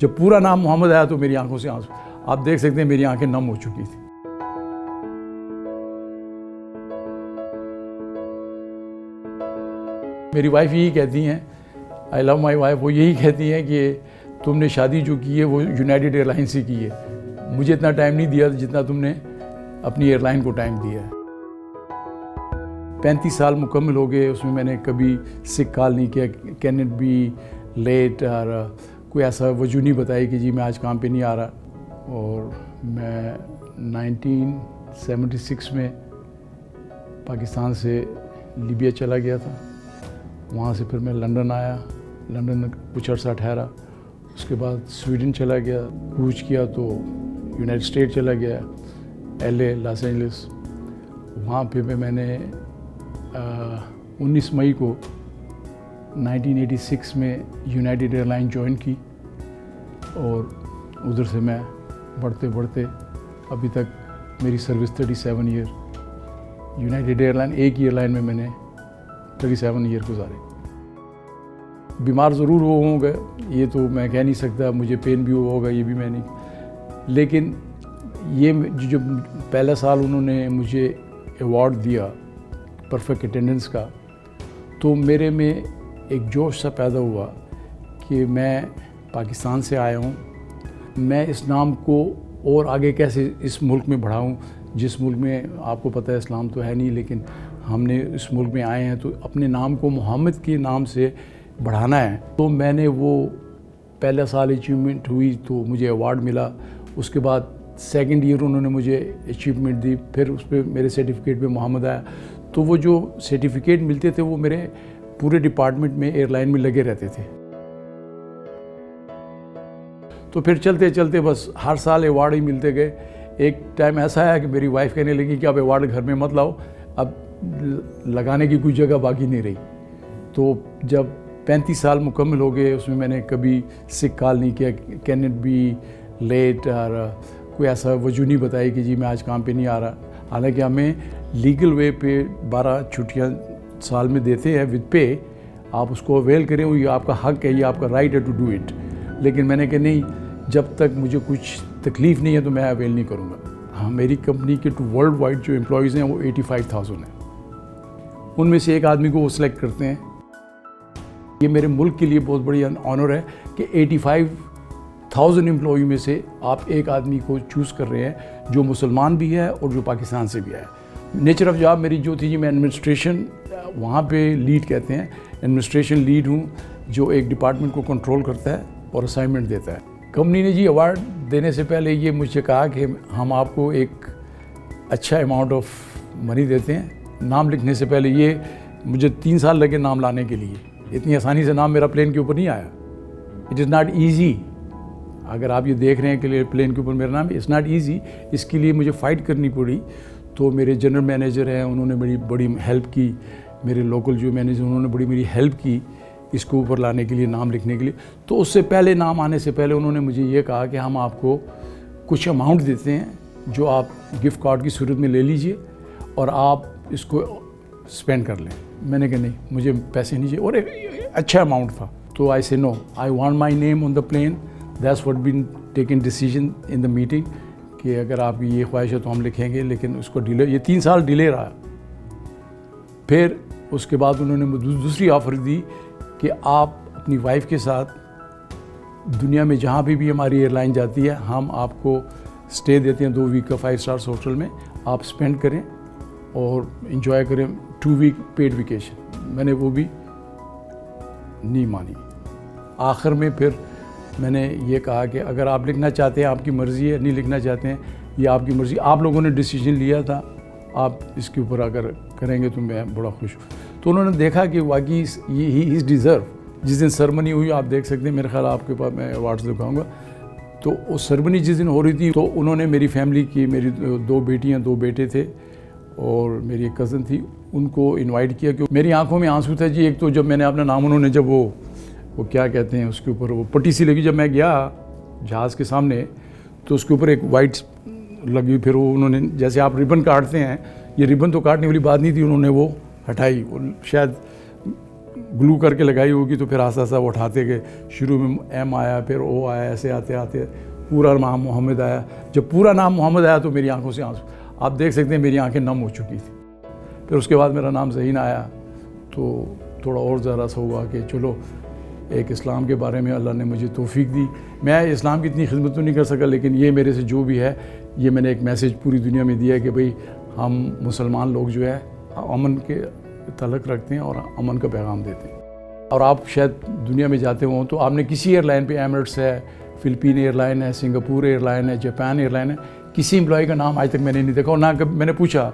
जब पूरा नाम मोहम्मद आया तो मेरी आंखों से आंसू, आप देख सकते हैं मेरी आंखें नम हो चुकी थी। मेरी वाइफ यही कहती हैं, आई लव माई वाइफ, वो यही कहती हैं कि तुमने शादी जो की है वो यूनाइटेड एयरलाइन से की है। मुझे इतना टाइम नहीं दिया जितना तुमने अपनी एयरलाइन को टाइम दिया है। 35 साल मुकम्मल हो गए, उसमें मैंने कभी सिक कॉल नहीं किया, कैन इट बी लेट, और कोई ऐसा वजह नहीं बताई कि जी मैं आज काम पे नहीं आ रहा। और मैं 1976 में पाकिस्तान से लीबिया चला गया था। वहाँ से फिर मैं लंदन आया, लंदन में कुछ अर्सा ठहरा, उसके बाद स्वीडन चला गया, कूच किया तो यूनाइटेड स्टेट चला गया, LA, लॉस एंजलिस। वहाँ पे मैंने 19 मई को 1986 में यूनाइटेड एयरलाइन ज्वाइन की, और उधर से मैं बढ़ते बढ़ते अभी तक मेरी सर्विस 37 ईयर यूनाइटेड एयरलाइन, एक ही एयरलाइन में मैंने 37 ईयर गुजारे। बीमार ज़रूर होगा, ये तो मैं कह नहीं सकता, मुझे पेन भी हुआ होगा, ये भी मैं नहीं, लेकिन ये जो पहला साल उन्होंने मुझे अवार्ड दिया परफेक्ट अटेंडेंस का, तो मेरे में एक जोश सा पैदा हुआ कि मैं पाकिस्तान से आया हूँ, मैं इस नाम को और आगे कैसे इस मुल्क में बढ़ाऊँ, जिस मुल्क में आपको पता है इस्लाम तो है नहीं, लेकिन हमने इस मुल्क में आए हैं तो अपने नाम को मोहम्मद के नाम से बढ़ाना है। तो मैंने वो पहला साल अचीवमेंट हुई तो मुझे अवार्ड मिला, उसके बाद सेकंड ईयर उन्होंने मुझे अचीवमेंट दी, फिर उस पर मेरे सर्टिफिकेट पे मोहम्मद आया। तो वो जो सर्टिफिकेट मिलते थे वो मेरे पूरे डिपार्टमेंट में एयरलाइन में लगे रहते थे। तो फिर चलते चलते बस हर साल अवार्ड ही मिलते गए। एक टाइम ऐसा आया कि मेरी वाइफ कहने लगी कि अब अवार्ड घर में मत लाओ, अब लगाने की कोई जगह बाकी नहीं रही। तो जब 35 साल मुकम्मल हो गए, उसमें मैंने कभी सिक कॉल नहीं किया, कैन इट बी लेट, और कोई ऐसा वजह नहीं बताई कि जी मैं आज काम पे नहीं आ रहा। हालांकि हमें लीगल वे पे 12 छुट्टियां साल में देते हैं विद पे, आप उसको अवेल करें, ये आपका हक है, ये आपका राइट है टू डू इट। लेकिन मैंने कहा नहीं, जब तक मुझे कुछ तकलीफ़ नहीं है तो मैं अवेल नहीं करूँगा। हाँ, मेरी कंपनी के वर्ल्ड वाइड जो एम्प्लॉयज़ हैं वो 85,000 हैं, उनमें से एक आदमी को वो सिलेक्ट करते हैं। ये मेरे मुल्क के लिए बहुत बड़ी ऑनर है कि 85,000 एम्प्लॉई में से आप एक आदमी को चूज़ कर रहे हैं जो मुसलमान भी है और जो पाकिस्तान से भी है। नेचर ऑफ जॉब मेरी जो थी जी, मैं एडमिनिस्ट्रेशन वहाँ पे लीड कहते हैं, एडमिनिस्ट्रेशन लीड हूँ, जो एक डिपार्टमेंट को कंट्रोल करता है और असाइनमेंट देता है। कंपनी ने जी अवार्ड देने से पहले ये मुझे कहा कि हम आपको एक अच्छा अमाउंट ऑफ मनी देते हैं। नाम लिखने से पहले ये मुझे 3 साल लगे नाम लाने के लिए, इतनी आसानी से नाम मेरा प्लेन के ऊपर नहीं आया। It is not easy. अगर आप ये देख रहे हैं कि प्लेन के ऊपर मेरा नाम, इट्स नॉट ईजी। इसके लिए मुझे फ़ाइट करनी पड़ी। तो मेरे जनरल मैनेजर हैं, उन्होंने मेरी बड़ी हेल्प की, मेरे लोकल जो मैनेजर उन्होंने बड़ी मेरी हेल्प की इसको ऊपर लाने के लिए, नाम लिखने के लिए। तो उससे पहले, नाम आने से पहले उन्होंने मुझे ये कहा कि हम आपको कुछ अमाउंट देते हैं जो आप गिफ्ट कार्ड की सूरत में ले लीजिए और आप इसको स्पेंड कर लें। मैंने कहा नहीं, मुझे पैसे नहीं चाहिए, और एक अच्छा अमाउंट था। तो I say no, I want my name on the plane. That's what been taken decision in the meeting कि अगर आपकी ये ख्वाहिश है तो हम लिखेंगे, लेकिन उसको डिले, ये 3 साल डिले रहा। फिर उसके बाद उन्होंने मुझे दूसरी ऑफ़र दी कि आप अपनी वाइफ के साथ दुनिया में जहाँ भी हमारी एयरलाइन जाती है, हम आपको स्टे देते हैं 2 वीक का 5 स्टार्स होटल में, आप स्पेंड करें और इन्जॉय करें 2 वीक पेड वेकेशन। मैंने वो भी नहीं मानी। आखिर में फिर मैंने ये कहा कि अगर आप लिखना चाहते हैं आपकी मर्ज़ी है, नहीं लिखना चाहते हैं ये आपकी मर्ज़ी, आप लोगों ने डिसीजन लिया था, आप इसके ऊपर अगर करेंगे तो मैं बड़ा खुश हूँ। तो उन्होंने देखा कि वाकई ये ही इज़ डिज़र्व। जिस दिन सेरेमनी हुई आप देख सकते हैं, मेरे ख्याल आपके पास मैं अवार्ड्स दिखाऊंगा। तो उस सेरेमनी जिस दिन हो रही थी तो उन्होंने मेरी फैमिली की, मेरी 2 बेटियाँ 2 बेटे थे और मेरी एक कज़न थी, उनको इनवाइट किया। कि मेरी आंखों में आंसू था जी। एक तो जब मैंने अपना नाम, उन्होंने जब वो क्या कहते हैं उसके ऊपर वो पट्टी सी लगी, जब मैं गया जहाज़ के सामने तो उसके ऊपर एक वाइट लगी। फिर वो उन्होंने, जैसे आप रिबन काटते हैं, ये रिबन तो काटने वाली बात नहीं थी, उन्होंने वो हटाई। वो शायद ग्लू करके लगाई होगी, तो फिर आस्ता आस्ता वो उठाते गए। शुरू में एम आया, फिर ओ आया, ऐसे आते आते पूरा नाम मोहम्मद आया। जब पूरा नाम मोहम्मद आया तो मेरी आंखों से आंसू, आप देख सकते हैं मेरी आंखें नम हो चुकी थी। फिर उसके बाद मेरा नाम ज़हीन आया तो थोड़ा और ज़रा सा हुआ कि चलो एक इस्लाम के बारे में अल्लाह ने मुझे तौफीक दी। मैं इस्लाम की इतनी खिदमत तो नहीं कर सका, लेकिन ये मेरे से जो भी है, ये मैंने एक मैसेज पूरी दुनिया में दिया है कि भाई हम मुसलमान लोग जो है अमन के तलक रखते हैं और अमन का पैगाम देते हैं। और आप शायद दुनिया में जाते हों तो आपने किसी एयरलाइन पे, एमिरेट्स है, फ़िलिपीन एयरलाइन है, सिंगापुर एयरलाइन है, जापान एयरलाइन है, किसी एम्प्लॉय का नाम आज तक मैंने नहीं देखा और ना कभी मैंने पूछा